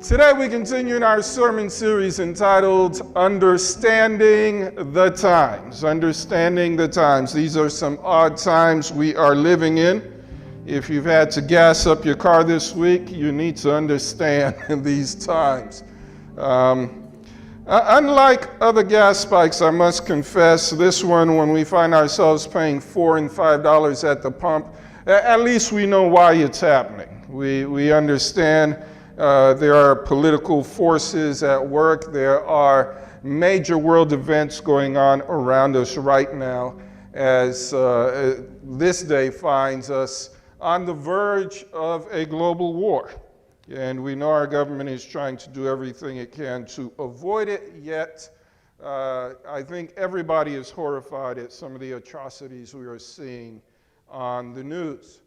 Today we continue in our sermon series entitled Understanding the Times. Understanding the Times. These are some odd times we are living in. If you've had to gas up your car this week, you need to understand these times. Unlike other gas spikes, I must confess, this one, when we find ourselves paying $4 and $5 at the pump, at least we know why it's happening. We understand there are political forces at work. There are major world events going on around us right now as this day finds us on the verge of a global war. And we know our government is trying to do everything it can to avoid it, yet I think everybody is horrified at some of the atrocities we are seeing on the news.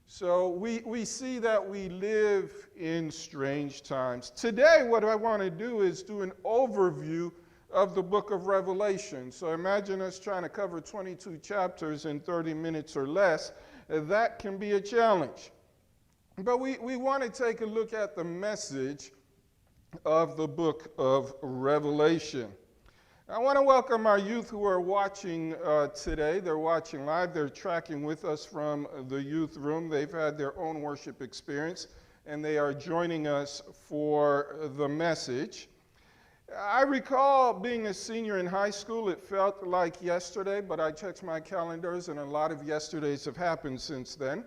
So we see that we live in strange times. Today, what I want to do is do an overview of the book of Revelation. So imagine us trying to cover 22 chapters in 30 minutes or less. That can be a challenge. But we want to take a look at the message of the book of Revelation. I want to welcome our youth who are watching today. They're watching live. They're tracking with us from the youth room. They've had their own worship experience, and they are joining us for the message. I recall being a senior in high school. It felt like yesterday, but I checked my calendars, and a lot of yesterdays have happened since then.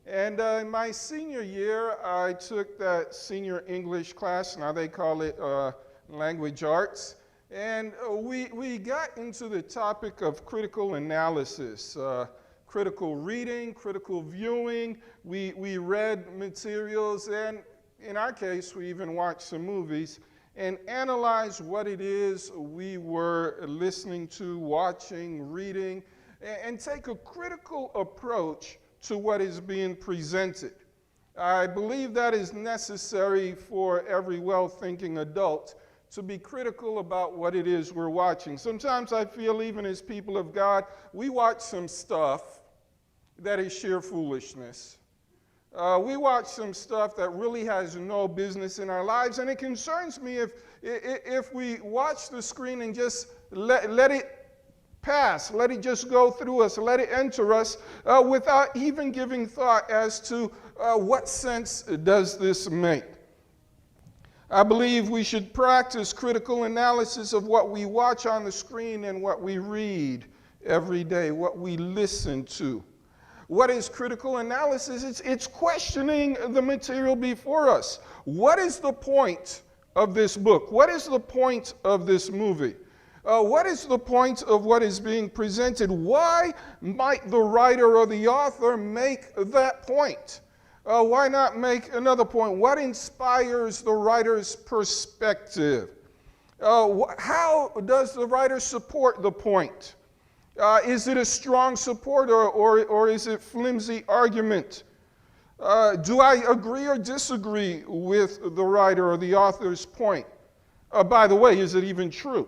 And in my senior year, I took that senior English class. Now they call it language arts. And we got into the topic of critical analysis, critical reading, critical viewing. We read materials, and in our case, we even watched some movies and analyzed what it is we were listening to, watching, reading, and take a critical approach to what is being presented. I believe that is necessary for every well-thinking adult to be critical about what it is we're watching. Sometimes I feel, even as people of God, we watch some stuff that is sheer foolishness. We watch some stuff that really has no business in our lives, and it concerns me if we watch the screen and just let it pass, let it just go through us, let it enter us without even giving thought as to what sense does this make. I believe we should practice critical analysis of what we watch on the screen and what we read every day, what we listen to. What is critical analysis? It's questioning the material before us. What is the point of this book? What is the point of this movie? What is the point of what is being presented? Why might the writer or the author make that point? Why not make another point? What inspires the writer's perspective? How does the writer support the point? Is it a strong support or is it flimsy argument? Do I agree or disagree with the writer or the author's point? By the way, is it even true?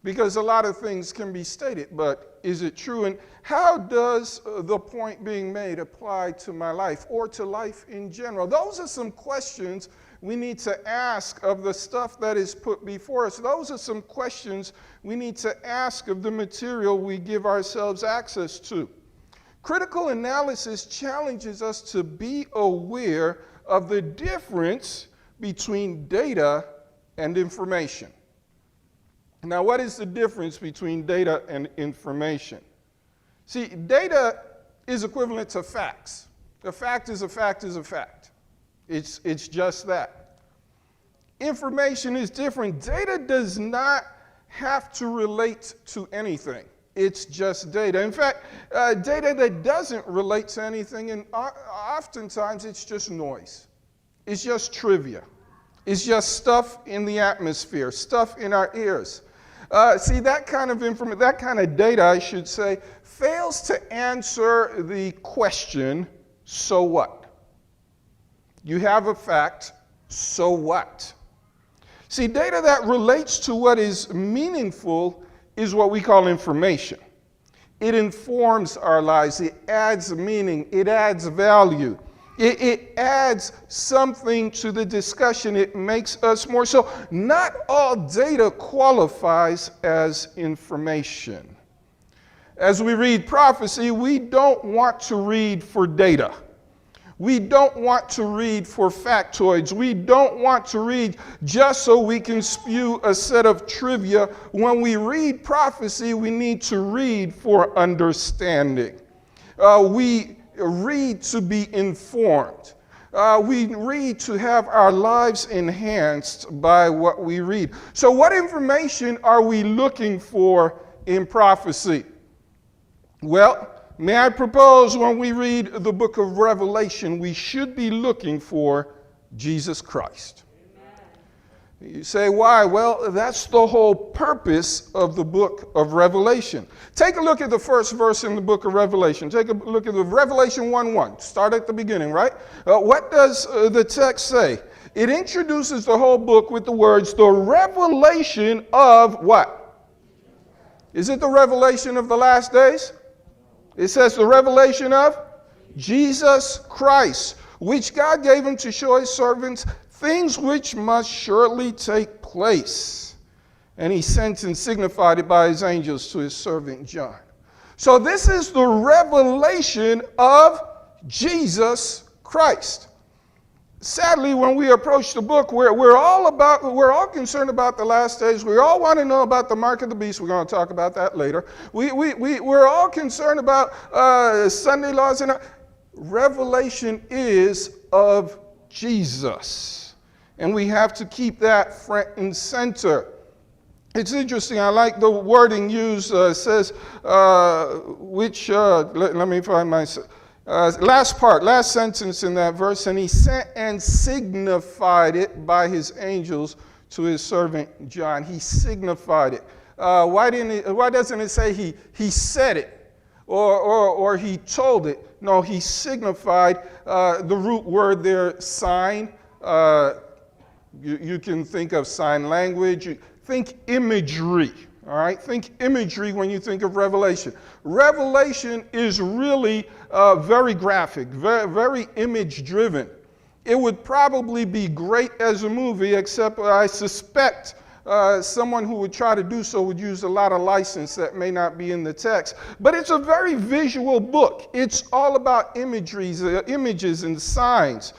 Because a lot of things can be stated, but is it true? And how does the point being made apply to my life or to life in general? Those are some questions we need to ask of the stuff that is put before us. Those are some questions we need to ask of the material we give ourselves access to. Critical analysis challenges us to be aware of the difference between data and information. Now, what is the difference between data and information? See, data is equivalent to facts. A fact is a fact is a fact. It's just that. Information is different. Data does not have to relate to anything. It's just data. In fact, data that doesn't relate to anything, and oftentimes it's just noise. It's just trivia. It's just stuff in the atmosphere, stuff in our ears. See, that kind of information, that kind of data, I should say, fails to answer the question, so what? You have a fact, so what? See, data that relates to what is meaningful is what we call information. It informs our lives. It adds meaning. It adds value. It adds something to the discussion. It makes us more. So not all data qualifies as information. As we read prophecy, we don't want to read for data. We don't want to read for factoids. We don't want to read just so we can spew a set of trivia. When we read prophecy, we need to read for understanding. We read to be informed. We read to have our lives enhanced by what we read. So what information are we looking for in prophecy? Well, may I propose when we read the book of Revelation, we should be looking for Jesus Christ. You say, why? Well, that's the whole purpose of the book of Revelation. Take a look at the first verse in the book of Revelation. Take a look at the Revelation 1:1. Start at the beginning, right? What does the text say? It introduces the whole book with the words, the revelation of what? Is it the revelation of the last days? It says the revelation of Jesus Christ, which God gave him to show his servants things which must surely take place. And he sent and signified it by his angels to his servant John. So this is the revelation of Jesus Christ. Sadly, when we approach the book, we're all concerned about the last days. We all want to know about the mark of the beast. We're going to talk about that later. We're all concerned about Sunday laws. And Revelation is of Jesus. And we have to keep that front and center. It's interesting. I like the wording used. Says, let me find my... last sentence in that verse, and he sent and signified it by his angels to his servant John. He signified it. Why doesn't it say he said it or he told it? No, he signified. The root word there, sign. You can think of sign language. Think imagery. All right, think imagery when you think of Revelation. Revelation is really very graphic, very image-driven. It would probably be great as a movie, except I suspect someone who would try to do so would use a lot of license that may not be in the text. But it's a very visual book. It's all about images and signs.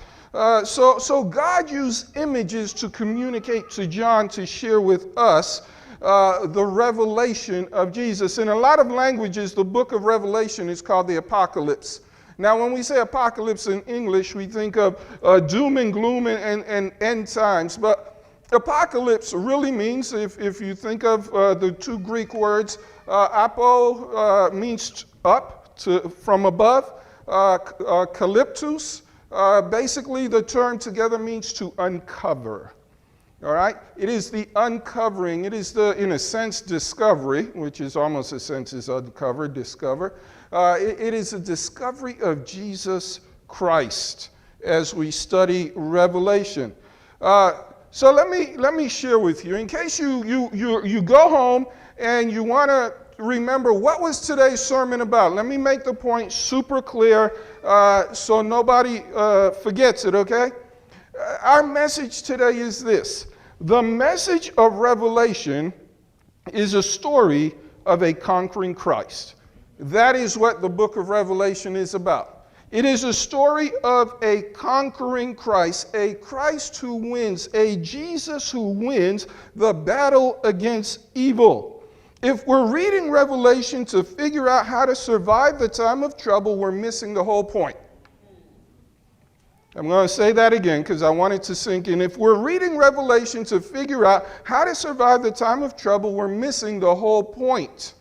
So God used images to communicate to John to share with us the revelation of Jesus. In a lot of languages, the book of Revelation is called the Apocalypse. Now, when we say apocalypse in English, we think of doom and gloom and end times. But apocalypse really means, if you think of the two Greek words, apo means up, from above, kalyptus. Basically, the term together means to uncover. All right? It is the uncovering. It is the, in a sense, discovery, which is almost a sense is uncover, discover. It is a discovery of Jesus Christ as we study Revelation. So let me share with you, in case you go home and you want to remember what was today's sermon about. Let me make the point super clear so nobody forgets it, okay? Our message today is this. The message of Revelation is a story of a conquering Christ. That is what the book of Revelation is about. It is a story of a conquering Christ, a Christ who wins, a Jesus who wins the battle against evil. If we're reading Revelation to figure out how to survive the time of trouble, we're missing the whole point. I'm going to say that again because I want it to sink in. If we're reading Revelation to figure out how to survive the time of trouble, we're missing the whole point.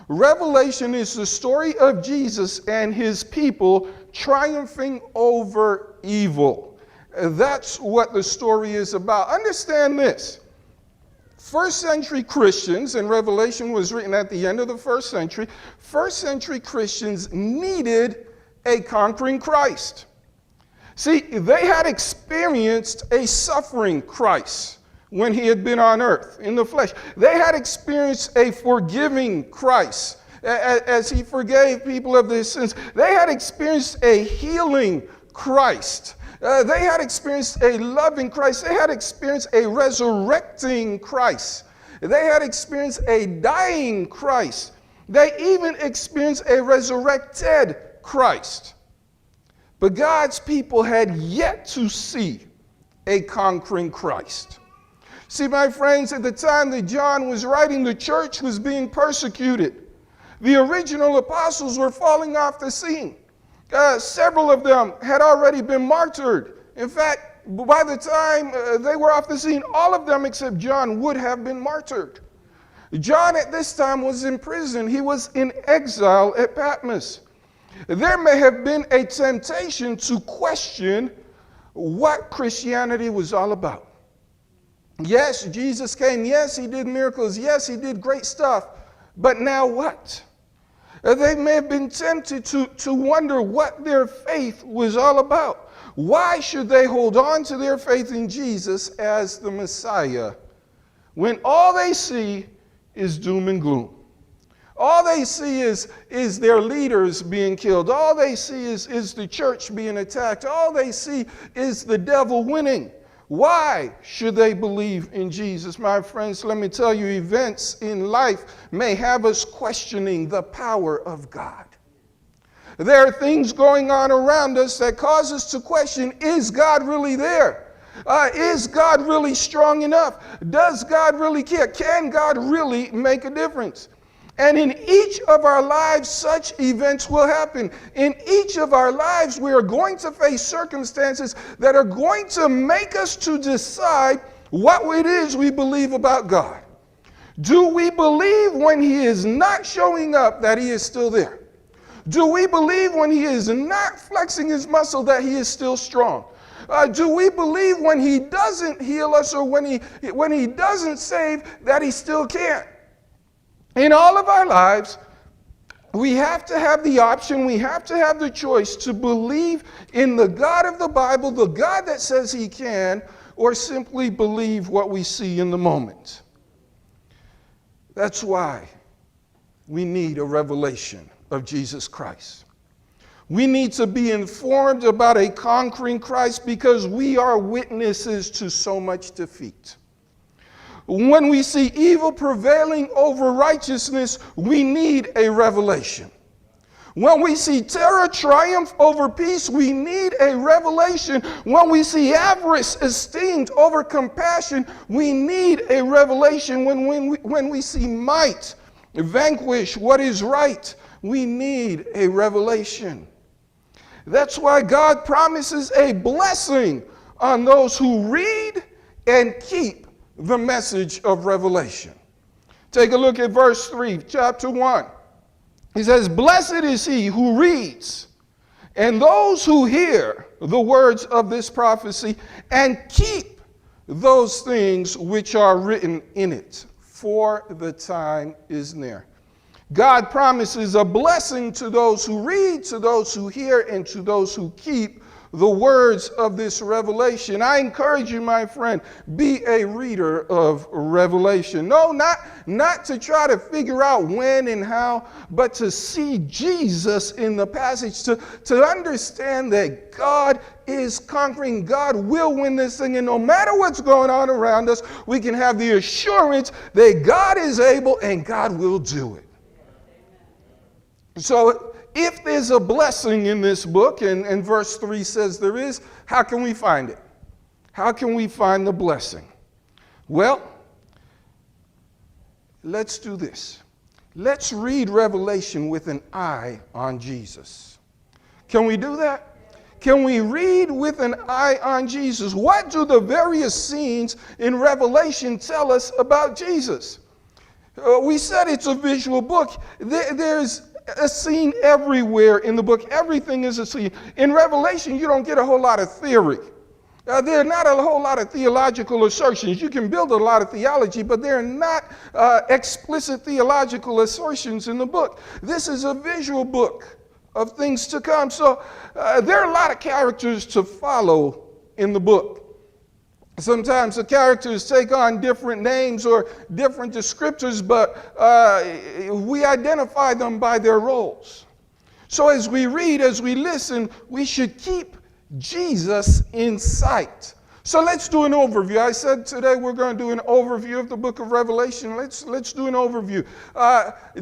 Revelation is the story of Jesus and his people triumphing over evil. That's what the story is about. Understand this. First century Christians, and Revelation was written at the end of the first century Christians needed a conquering Christ. See, they had experienced a suffering Christ when he had been on earth in the flesh. They had experienced a forgiving Christ as he forgave people of their sins. They had experienced a healing Christ. They had experienced a loving Christ. They had experienced a resurrecting Christ. They had experienced a dying Christ. They even experienced a resurrected Christ. But God's people had yet to see a conquering Christ. See, my friends, at the time that John was writing, the church was being persecuted. The original apostles were falling off the scene. Several of them had already been martyred. In fact, by the time they were off the scene, all of them except John would have been martyred. John at this time was in prison. He was in exile at Patmos. There may have been a temptation to question what Christianity was all about. Yes, Jesus came. Yes, he did miracles. Yes, he did great stuff. But now what? They may have been tempted to wonder what their faith was all about. Why should they hold on to their faith in Jesus as the Messiah when all they see is doom and gloom? All they see is their leaders being killed. All they see is the church being attacked. All they see is the devil winning. Why should they believe in Jesus? My friends, let me tell you, events in life may have us questioning the power of God. There are things going on around us that cause us to question, is God really there? Is God really strong enough? Does God really care? Can God really make a difference? And in each of our lives, such events will happen. In each of our lives, we are going to face circumstances that are going to make us to decide what it is we believe about God. Do we believe when he is not showing up that he is still there? Do we believe when he is not flexing his muscle that he is still strong? Do we believe when he doesn't heal us or when he doesn't save that he still can? In all of our lives, we have to have the option, we have to have the choice to believe in the God of the Bible, the God that says he can, or simply believe what we see in the moment. That's why we need a revelation of Jesus Christ. We need to be informed about a conquering Christ because we are witnesses to so much defeat. When we see evil prevailing over righteousness, we need a revelation. When we see terror triumph over peace, we need a revelation. When we see avarice esteemed over compassion, we need a revelation. When we see might vanquish what is right, we need a revelation. That's why God promises a blessing on those who read and keep the message of Revelation. Take a look at verse 3, chapter 1. He says, "Blessed is he who reads, and those who hear the words of this prophecy, and keep those things which are written in it, for the time is near." God promises a blessing to those who read, to those who hear, and to those who keep the words of this revelation. I encourage you, my friend, be a reader of Revelation. No, not to try to figure out when and how, but to see Jesus in the passage, to understand that God is conquering. God will win this thing, and no matter what's going on around us, we can have the assurance that God is able and God will do it. So, if there's a blessing in this book, and verse 3 says there is, how can we find it? How can we find the blessing? Well, let's do this. Let's read Revelation with an eye on Jesus. Can we do that? Can we read with an eye on Jesus? What do the various scenes in Revelation tell us about Jesus? We said it's a visual book. There's a scene everywhere in the book. Everything is a scene. In Revelation, you don't get a whole lot of theory. There are not a whole lot of theological assertions. You can build a lot of theology, but there are not explicit theological assertions in the book. This is a visual book of things to come. So there are a lot of characters to follow in the book. Sometimes the characters take on different names or different descriptors, but we identify them by their roles. So as we read, as we listen, we should keep Jesus in sight. So let's do an overview. I said today we're going to do an overview of the book of Revelation. Let's do an overview.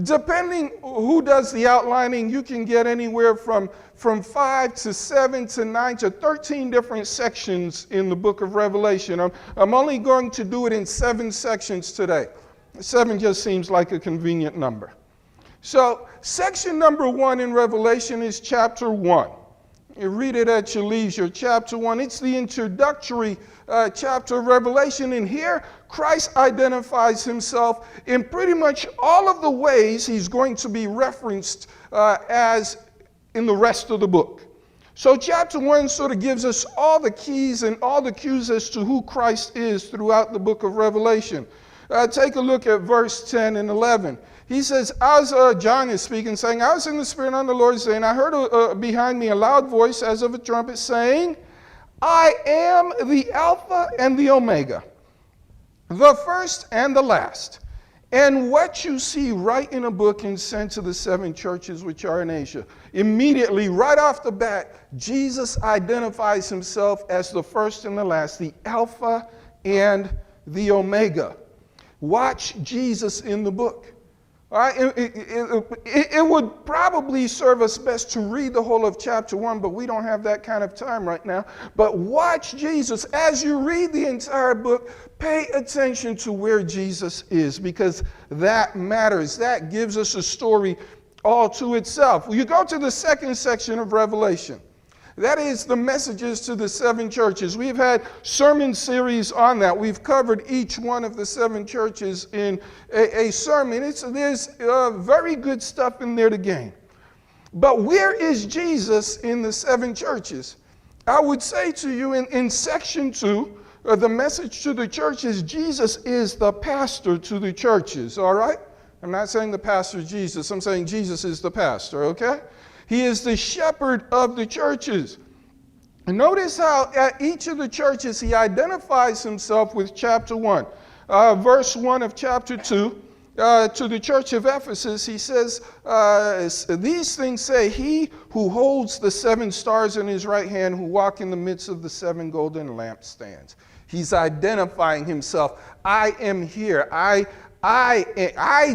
Depending who does the outlining, you can get anywhere from 5 to 7 to 9 to 13 different sections in the book of Revelation. I'm only going to do it in 7 sections today. 7 just seems like a convenient number. So section number 1 in Revelation is chapter 1. You read it at your leisure, chapter 1. It's the introductory chapter of Revelation. And here, Christ identifies himself in pretty much all of the ways he's going to be referenced as in the rest of the book. So chapter 1 sort of gives us all the keys and all the cues as to who Christ is throughout the book of Revelation. Take a look at verse 10 and 11. He says, John is speaking, saying, I was in the Spirit on the Lord, saying, I heard behind me a loud voice as of a trumpet saying, I am the Alpha and the Omega, the first and the last. And what you see write in a book and send to the 7 churches which are in Asia. Immediately, right off the bat, Jesus identifies himself as the first and the last, the Alpha and the Omega. Watch Jesus in the book. All right, it would probably serve us best to read the whole of chapter 1, but we don't have that kind of time right now. But watch Jesus. As you read the entire book, pay attention to where Jesus is, because that matters. That gives us a story all to itself. You go to the second section of Revelation. That is the messages to the 7 churches. We've had sermon series on that. We've covered each one of the 7 churches in a sermon. There's very good stuff in there to gain. But where is Jesus in the 7 churches? I would say to you in section 2, the message to the churches, Jesus is the pastor to the churches, all right? I'm not saying the pastor is Jesus. I'm saying Jesus is the pastor, okay? He is the shepherd of the churches. And notice how at each of the churches he identifies himself with chapter 1. Verse 1 of chapter 2, to the church of Ephesus, he says, these things say he who holds the 7 stars in his right hand, who walk in the midst of the 7 golden lampstands. He's identifying himself. I am here. I,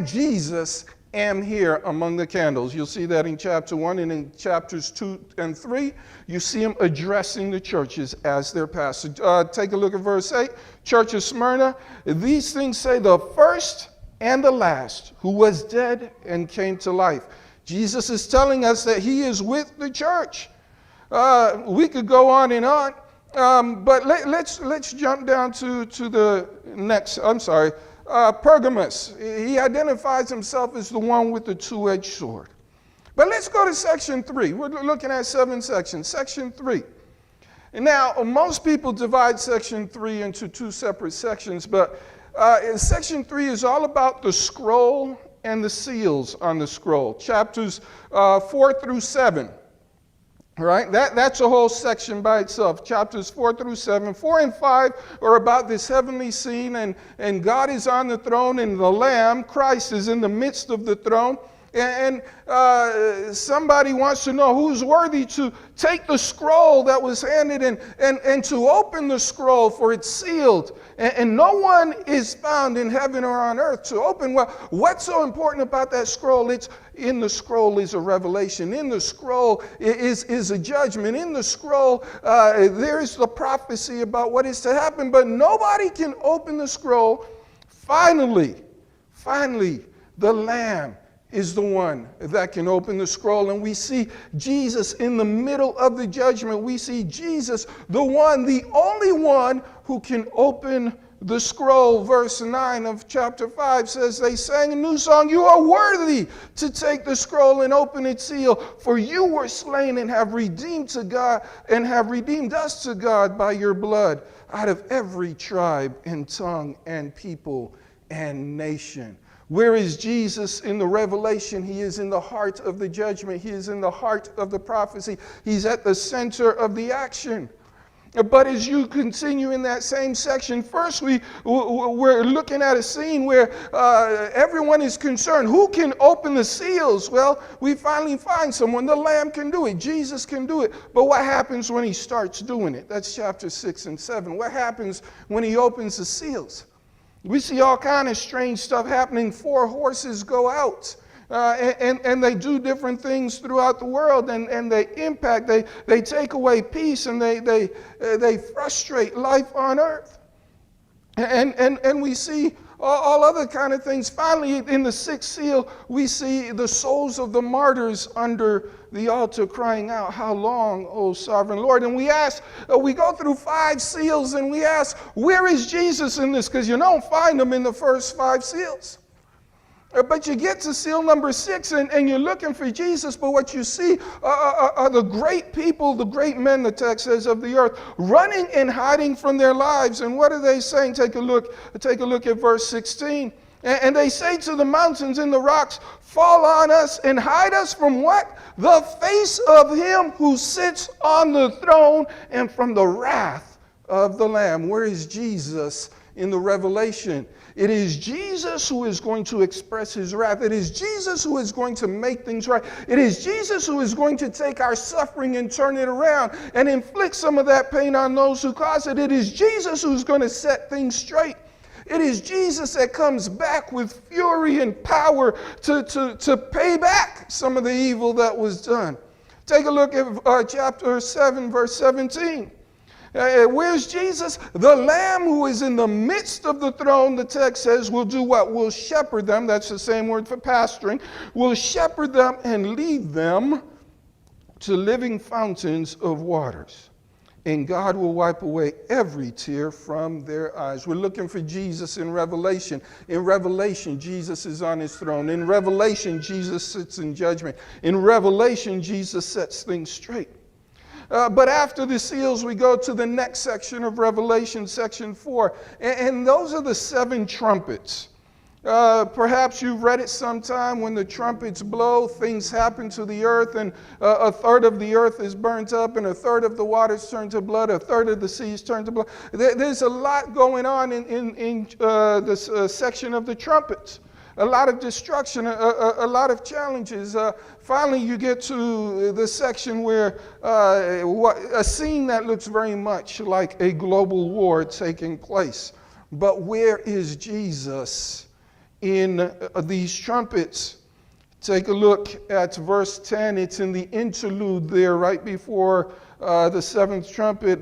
Jesus, am here among the candles. You'll see that in chapter 1, and in chapters 2 and 3, you see him addressing the churches as their pastor. Take a look at verse 8. Church of Smyrna, these things say the first and the last, who was dead and came to life. Jesus is telling us that he is with the church. We could go on and on, but let's jump down to the next. Pergamos. He identifies himself as the one with the 2-edged sword. But let's go to section 3. We're looking at 7 sections. Section 3. And now, most people divide section 3 into 2 separate sections, but section 3 is all about the scroll and the seals on the scroll. Chapters 4 through 7. All right, that's a whole section by itself. Chapters 4 through 7. 4 and 5 are about this heavenly scene, and God is on the throne, and the Lamb, Christ, is in the midst of the throne. And somebody wants to know who's worthy to take the scroll that was handed and to open the scroll, for it's sealed. And no one is found in heaven or on earth to open. Well, what's so important about that scroll? It's in the scroll is a revelation. In the scroll is a judgment. In the scroll, there is the prophecy about what is to happen. But nobody can open the scroll. Finally, the Lamb is the one that can open the scroll. And we see Jesus in the middle of the judgment. We see Jesus, the only one who can open the scroll. Verse 9 of chapter 5 says, they sang a new song, you are worthy to take the scroll and open its seal, for you were slain and have redeemed to God and have redeemed us to God by your blood out of every tribe and tongue and people and nation. Where is Jesus in the revelation? He is in the heart of the judgment. He is in the heart of the prophecy. He's at the center of the action. But as you continue in that same section, first we're looking at a scene where everyone is concerned. Who can open the seals? Well, we finally find someone. The Lamb can do it. Jesus can do it. But what happens when he starts doing it? That's chapter 6 and 7. What happens when he opens the seals? We see all kind of strange stuff happening. 4 horses go out. And they do different things throughout the world, and they impact, they take away peace, and they frustrate life on earth. And we see all other kind of things. Finally, in the 6th seal, we see the souls of the martyrs under the altar crying out, "How long, O sovereign Lord?" And we go through 5 seals, and we ask, where is Jesus in this? Because you don't find him in the first 5 seals. But you get to seal number 6, and you're looking for Jesus, but what you see are the great people, the great men, the text says, of the earth, running and hiding from their lives. And what are they saying? Take a look at verse 16. And they say to the mountains and the rocks, "Fall on us and hide us from" what? "The face of him who sits on the throne and from the wrath of the Lamb." Where is Jesus in the Revelation? It is Jesus who is going to express his wrath. It is Jesus who is going to make things right. It is Jesus who is going to take our suffering and turn it around and inflict some of that pain on those who cause it. It is Jesus who's going to set things straight. It is Jesus that comes back with fury and power to pay back some of the evil that was done. Take a look at chapter 7, verse 17. Where's Jesus? The Lamb who is in the midst of the throne, the text says, will do what? Will shepherd them. That's the same word for pasturing. Will shepherd them and lead them to living fountains of waters. And God will wipe away every tear from their eyes. We're looking for Jesus in Revelation. In Revelation, Jesus is on his throne. In Revelation, Jesus sits in judgment. In Revelation, Jesus sets things straight. But after the seals, we go to the next section of Revelation, section 4. And those are the 7 trumpets. Perhaps you've read it sometime. When the trumpets blow, things happen to the earth, and a third of the earth is burnt up, and a third of the waters turn to blood, a third of the seas turn to blood. There's a lot going on in this section of the trumpets. A lot of destruction, a lot of challenges. Finally, you get to the section where a scene that looks very much like a global war taking place. But where is Jesus in these trumpets? Take a look at verse 10. It's in the interlude there right before the 7th trumpet,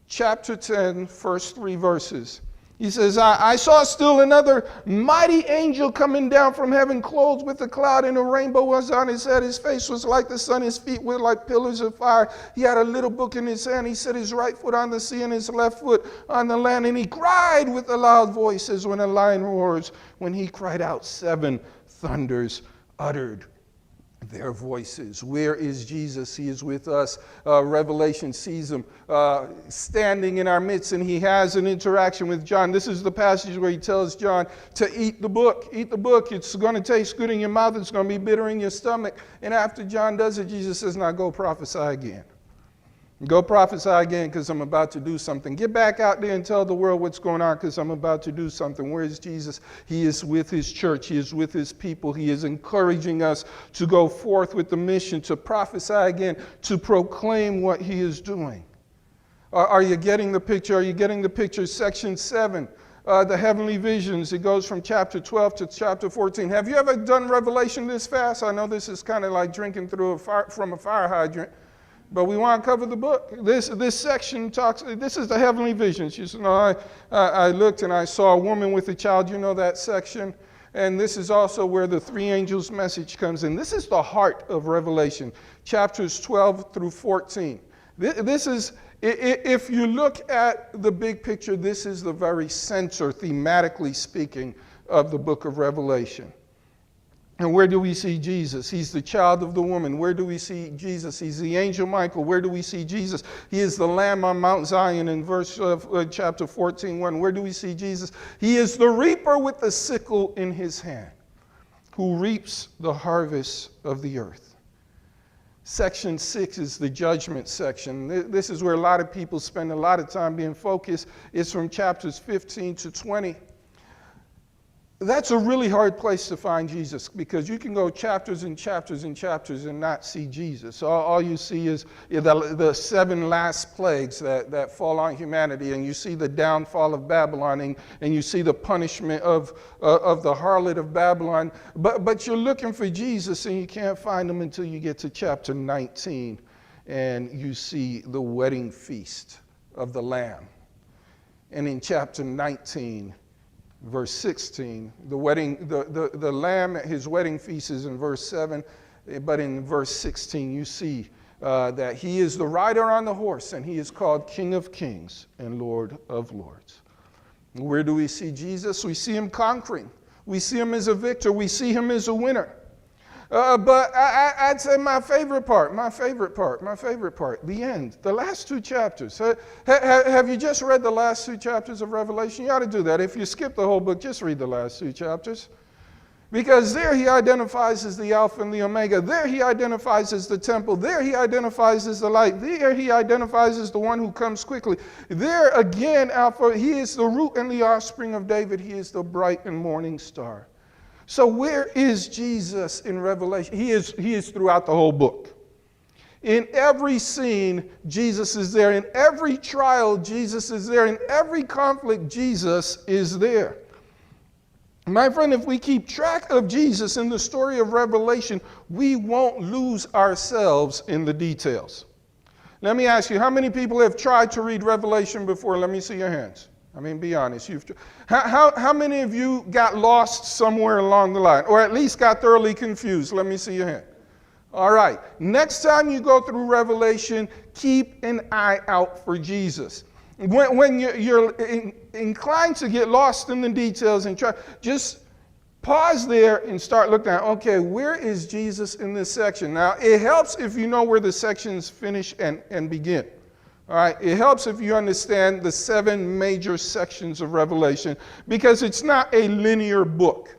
chapter 10, first 3 verses. He says, I saw still another mighty angel coming down from heaven, clothed with a cloud, and a rainbow was on his head. His face was like the sun, his feet were like pillars of fire. He had a little book in his hand. He set his right foot on the sea and his left foot on the land. And he cried with a loud voice as when a lion roars. When he cried out, 7 thunders uttered their voices. Where is Jesus? He is with us. Revelation sees him standing in our midst, and he has an interaction with John. This is the passage where he tells John to eat the book. Eat the book. It's going to taste good in your mouth. It's going to be bitter in your stomach. And after John does it, Jesus says, now go prophesy again. Go prophesy again, because I'm about to do something. Get back out there and tell the world what's going on, because I'm about to do something. Where is Jesus? He is with his church. He is with his people. He is encouraging us to go forth with the mission, to prophesy again, to proclaim what he is doing. Are you getting the picture? Are you getting the picture? Section 7, the heavenly visions. It goes from chapter 12 to chapter 14. Have you ever done Revelation this fast? I know this is kind of like drinking through from a fire hydrant. But we want to cover the book. This section talks, this is the heavenly visions. You know, I looked and I saw a woman with a child. You know that section? And this is also where the 3 angels' message comes in. This is the heart of Revelation, chapters 12 through 14. This is, if you look at the big picture, this is the very center, thematically speaking, of the book of Revelation. And where do we see Jesus? He's the child of the woman. Where do we see Jesus? He's the angel Michael. Where do we see Jesus? He is the Lamb on Mount Zion in chapter 14:1. Where do we see Jesus? He is the reaper with the sickle in his hand, who reaps the harvest of the earth. Section 6 is the judgment section. This is where a lot of people spend a lot of time being focused. It's from chapters 15 to 20. That's a really hard place to find Jesus because you can go chapters and chapters and chapters and not see Jesus. All you see is the 7 last plagues that fall on humanity, and you see the downfall of Babylon, and you see the punishment of the harlot of Babylon. But you're looking for Jesus and you can't find him until you get to chapter 19 and you see the wedding feast of the Lamb. And in chapter 19, verse 16, the Lamb at his wedding feast is in verse 7, but in verse 16 you see that he is the rider on the horse, and he is called King of Kings and Lord of Lords. Where do we see Jesus? We see him conquering. We see him as a victor. We see him as a winner. But I'd say my favorite part, the end, the last 2 chapters. Have you just read the last 2 chapters of Revelation? You ought to do that. If you skip the whole book, just read the last 2 chapters. Because there he identifies as the Alpha and the Omega. There he identifies as the temple. There he identifies as the light. There he identifies as the one who comes quickly. There again, Alpha, he is the root and the offspring of David. He is the bright and morning star. So where is Jesus in Revelation? He is throughout the whole book. In every scene, Jesus is there. In every trial, Jesus is there. In every conflict, Jesus is there. My friend, if we keep track of Jesus in the story of Revelation, we won't lose ourselves in the details. Let me ask you, how many people have tried to read Revelation before? Let me see your hands. I mean, be honest. How many of you got lost somewhere along the line, or at least got thoroughly confused? Let me see your hand. All right. Next time you go through Revelation, keep an eye out for Jesus. When you're inclined to get lost in the details and just pause there and start looking at, okay, where is Jesus in this section? Now, it helps if you know where the sections finish and begin. All right, it helps if you understand the 7 major sections of Revelation, because it's not a linear book.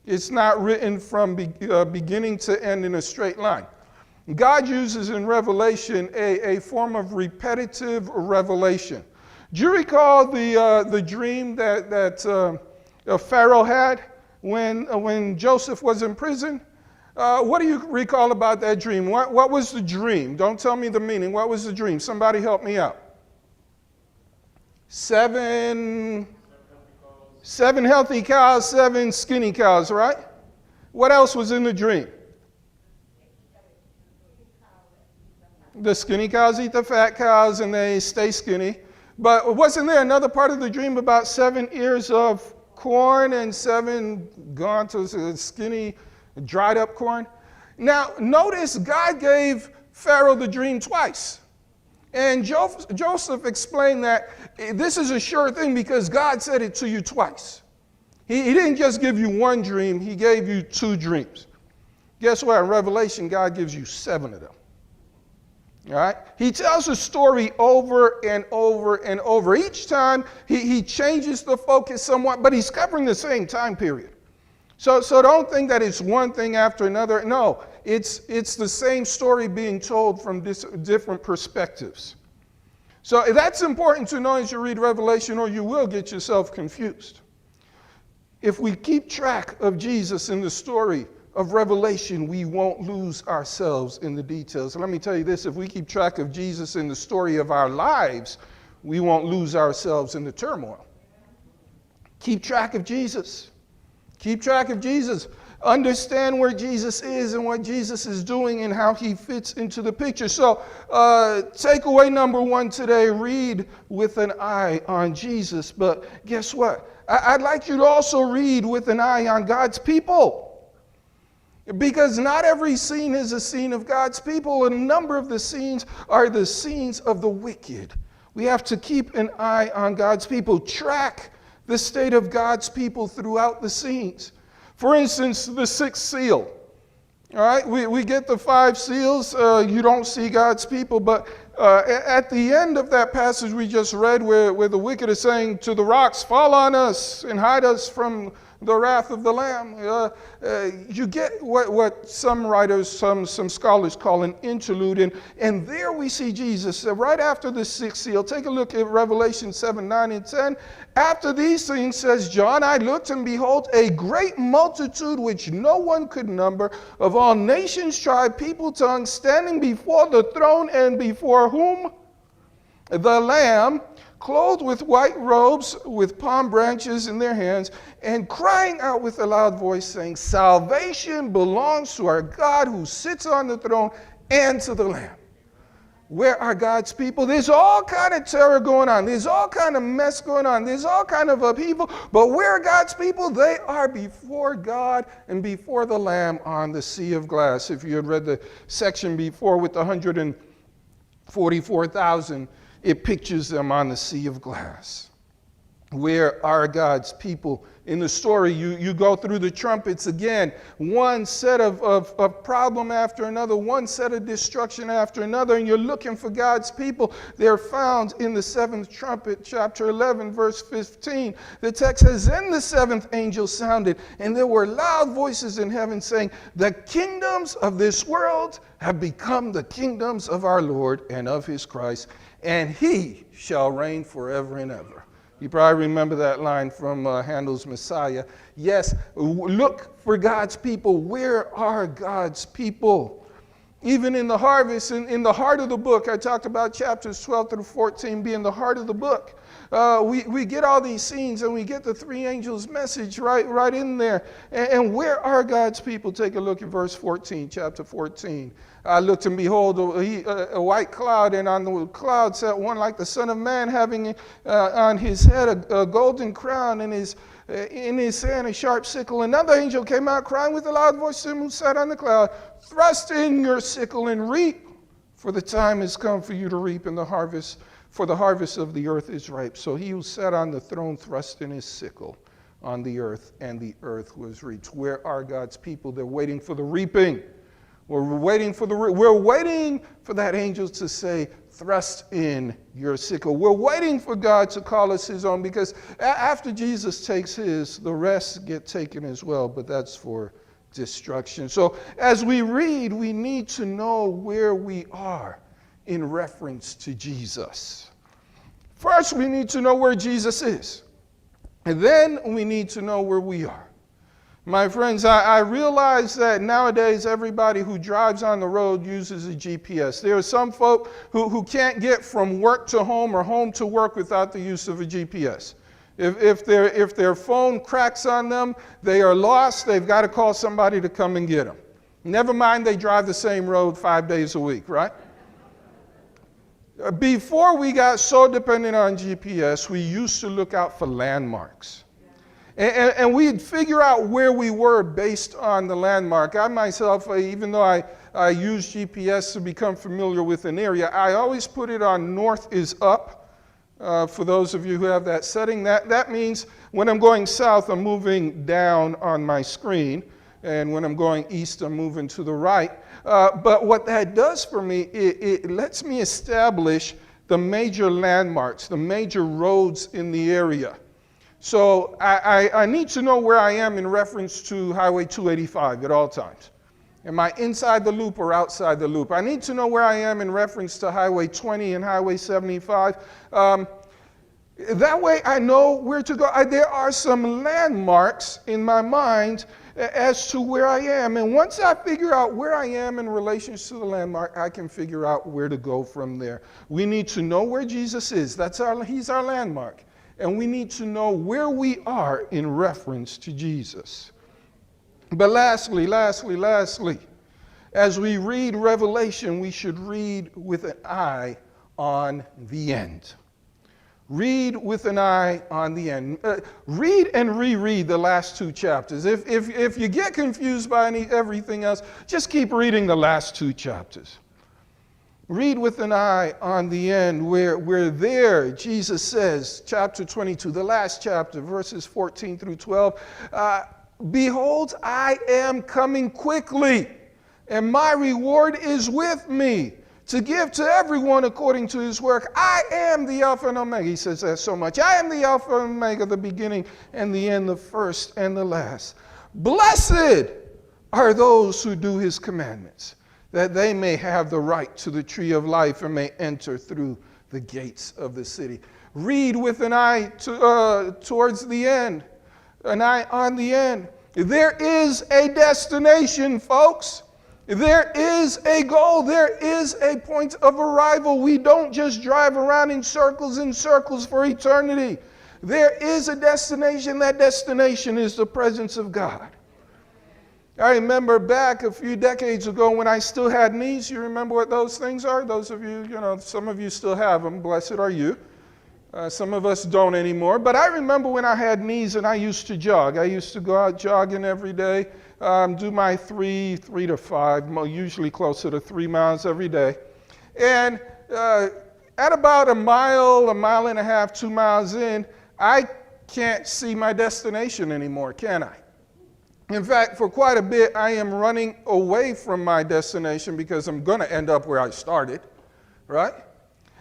It's not written from beginning to end in a straight line. God uses in Revelation a form of repetitive revelation. Do you recall the dream that Pharaoh had when Joseph was in prison? What do you recall about that dream? What was the dream? Don't tell me the meaning. What was the dream? Somebody help me out. 7 healthy cows, 7 skinny cows, right? What else was in the dream? The skinny cows eat the fat cows and they stay skinny. But wasn't there another part of the dream about 7 ears of corn and 7 gone to skinny, dried up corn? Now, notice God gave Pharaoh the dream twice. And Joseph explained that this is a sure thing because God said it to you twice. He didn't just give you 1 dream, he gave you 2 dreams. Guess what? In Revelation, God gives you 7 of them. All right? He tells a story over and over and over. Each time, he changes the focus somewhat, but he's covering the same time period. So don't think that it's one thing after another. No, it's the same story being told from different perspectives. So that's important to know as you read Revelation, or you will get yourself confused. If we keep track of Jesus in the story of Revelation, we won't lose ourselves in the details. And let me tell you this, if we keep track of Jesus in the story of our lives, we won't lose ourselves in the turmoil. Keep track of Jesus. Keep track of Jesus. Understand where Jesus is and what Jesus is doing and how he fits into the picture. So takeaway number 1 today, read with an eye on Jesus. But guess what? I'd like you to also read with an eye on God's people. Because not every scene is a scene of God's people. A number of the scenes are the scenes of the wicked. We have to keep an eye on God's people. Track the state of God's people throughout the scenes. For instance, the 6th seal. All right, we get the 5 seals. You don't see God's people, but at the end of that passage we just read where the wicked are saying to the rocks, fall on us and hide us from the wrath of the Lamb. You get what some writers, some scholars call an interlude. And there we see Jesus right after the sixth seal. Take a look at Revelation 7, 9, and 10. After these things, says John, I looked, and behold, a great multitude which no one could number, of all nations, tribe, people, tongues, standing before the throne, and before whom? The Lamb, clothed with white robes, with palm branches in their hands, and crying out with a loud voice, saying, salvation belongs to our God who sits on the throne and to the Lamb. Where are God's people? There's all kind of terror going on. There's all kind of mess going on. There's all kind of upheaval. But where are God's people? They are before God and before the Lamb on the sea of glass. If you had read the section before with the 144,000, it pictures them on the sea of glass. Where are God's people? In the story, you go through the trumpets again, one set of problem after another, one set of destruction after another, and you're looking for God's people. They're found in the seventh trumpet, chapter 11, verse 15. The text says, then the seventh angel sounded, and there were loud voices in heaven saying, the kingdoms of this world have become the kingdoms of our Lord and of his Christ, and he shall reign forever and ever. You probably remember that line from Handel's Messiah. Yes, look for God's people. Where are God's people? Even in the harvest, in the heart of the book, I talked about chapters 12 through 14 being the heart of the book. We get all these scenes, and we get the three angels' message right in there. And where are God's people? Take a look at verse 14, chapter 14. I looked, and behold, a white cloud, and on the cloud sat one like the Son of Man, having on his head a golden crown, and in his hand a sharp sickle. Another angel came out, crying with a loud voice to him who sat on the cloud, thrust in your sickle and reap, for the time has come for you to reap, and the harvest of the earth is ripe. So he who sat on the throne thrust in his sickle on the earth, and the earth was reaped. Where are God's people? They're waiting for the reaping. We're waiting for that angel to say, thrust in your sickle. We're waiting for God to call us his own, because after Jesus takes his, the rest get taken as well, but that's for destruction. So as we read, we need to know where we are in reference to Jesus. First, we need to know where Jesus is, and then we need to know where we are. My friends, I realize that nowadays everybody who drives on the road uses a GPS. There are some folk who can't get from work to home or home to work without the use of a GPS. If their phone cracks on them, they are lost. They've got to call somebody to come and get them. Never mind they drive the same road 5 days a week, right? Before we got so dependent on GPS, we used to look out for landmarks. And we'd figure out where we were based on the landmark. I myself, even though I use GPS to become familiar with an area, I always put it on north is up. For those of you who have that setting, that means when I'm going south, I'm moving down on my screen. And when I'm going east, I'm moving to the right. But what that does for me, it lets me establish the major landmarks, the major roads in the area. So I need to know where I am in reference to Highway 285 at all times. Am I inside the loop or outside the loop? I need to know where I am in reference to Highway 20 and Highway 75. That way I know where to go. There are some landmarks in my mind as to where I am. And once I figure out where I am in relation to the landmark, I can figure out where to go from there. We need to know where Jesus is. He's our landmark. And we need to know where we are in reference to Jesus. But lastly, as we read Revelation, we should read with an eye on the end. Read with an eye on the end. Read and reread the last two chapters. If you get confused by everything else, just keep reading the last two chapters. Read with an eye on the end where there Jesus says, chapter 22, the last chapter, verses 14 through 12, behold, I am coming quickly, and my reward is with me to give to everyone according to his work. I am the Alpha and Omega. He says that so much. I am the Alpha and Omega, the beginning and the end, the first and the last. Blessed are those who do his commandments, that they may have the right to the tree of life and may enter through the gates of the city. Read with an eye towards the end, an eye on the end. There is a destination, folks. There is a goal. There is a point of arrival. We don't just drive around in circles for eternity. There is a destination. That destination is the presence of God. I remember back a few decades ago when I still had knees. You remember what those things are? Those of you, some of you still have them. Blessed are you. Some of us don't anymore. But I remember when I had knees and I used to jog. I used to go out jogging every day, do my 3 to 5, usually closer to 3 miles every day. And at about a mile and a half, 2 miles in, I can't see my destination anymore, can I? In fact, for quite a bit, I am running away from my destination because I'm going to end up where I started, right?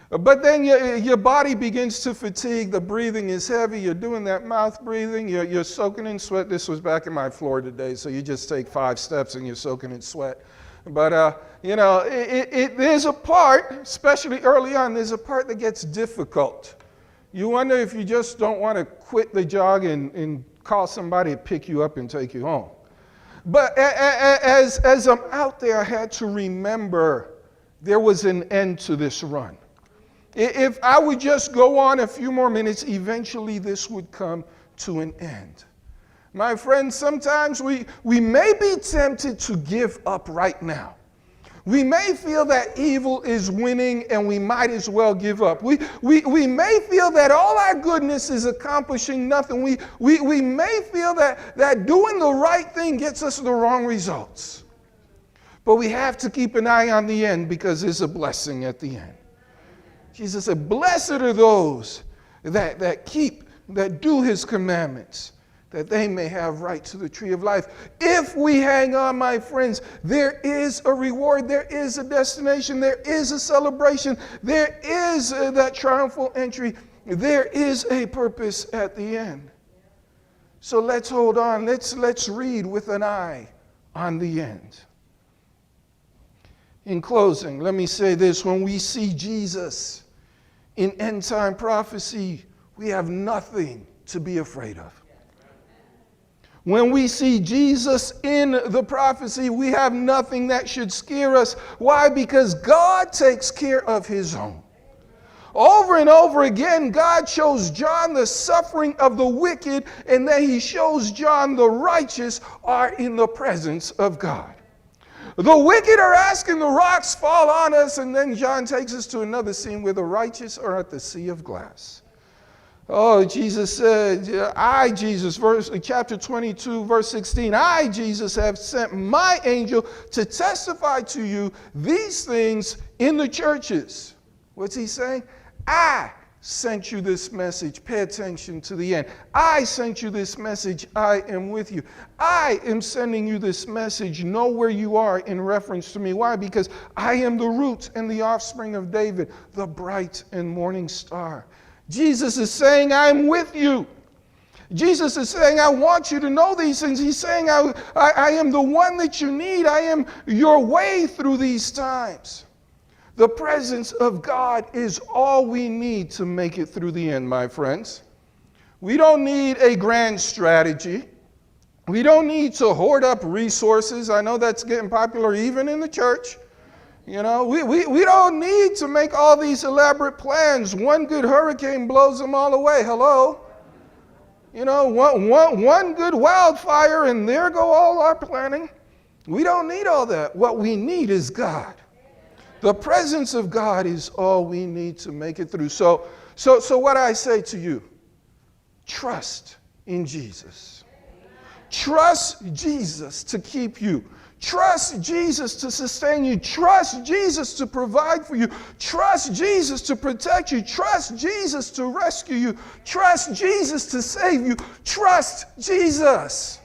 But then your body begins to fatigue. The breathing is heavy. You're doing that mouth breathing. You're soaking in sweat. This was back in my Florida days, so you just take 5 steps and you're soaking in sweat. But, there's a part, especially early on, there's a part that gets difficult. You wonder if you just don't want to quit the jog and call somebody to pick you up and take you home. But as I'm out there, I had to remember there was an end to this run. If I would just go on a few more minutes, eventually this would come to an end. My friends, sometimes we may be tempted to give up right now. We may feel that evil is winning and we might as well give up. We may feel that all our goodness is accomplishing nothing. We may feel that doing the right thing gets us the wrong results. But we have to keep an eye on the end because there's a blessing at the end. Jesus said, blessed are those that do his commandments, that they may have right to the tree of life. If we hang on, my friends, there is a reward, there is a destination, there is a celebration, there is that triumphal entry, there is a purpose at the end. So let's hold on, let's read with an eye on the end. In closing, let me say this. When we see Jesus in end-time prophecy, we have nothing to be afraid of. When we see Jesus in the prophecy, we have nothing that should scare us. Why? Because God takes care of his own. Over and over again, God shows John the suffering of the wicked, and then he shows John the righteous are in the presence of God. The wicked are asking the rocks fall on us, and then John takes us to another scene where the righteous are at the sea of glass. Oh, Jesus said, I, Jesus, chapter 22, verse 16, I, Jesus, have sent my angel to testify to you these things in the churches. What's he saying? I sent you this message. Pay attention to the end. I sent you this message. I am with you. I am sending you this message. Know where you are in reference to me. Why? Because I am the root and the offspring of David, the bright and morning star. Jesus is saying, I'm with you. Jesus is saying, I want you to know these things. He's saying, I am the one that you need. I am your way through these times. The presence of God is all we need to make it through the end, my friends. We don't need a grand strategy. We don't need to hoard up resources. I know that's getting popular even in the church. We don't need to make all these elaborate plans. One good hurricane blows them all away. Hello? One good wildfire and there go all our planning. We don't need all that. What we need is God. The presence of God is all we need to make it through. So what I say to you, trust in Jesus. Trust Jesus to keep you. Trust Jesus to sustain you. Trust Jesus to provide for you. Trust Jesus to protect you. Trust Jesus to rescue you. Trust Jesus to save you. Trust Jesus.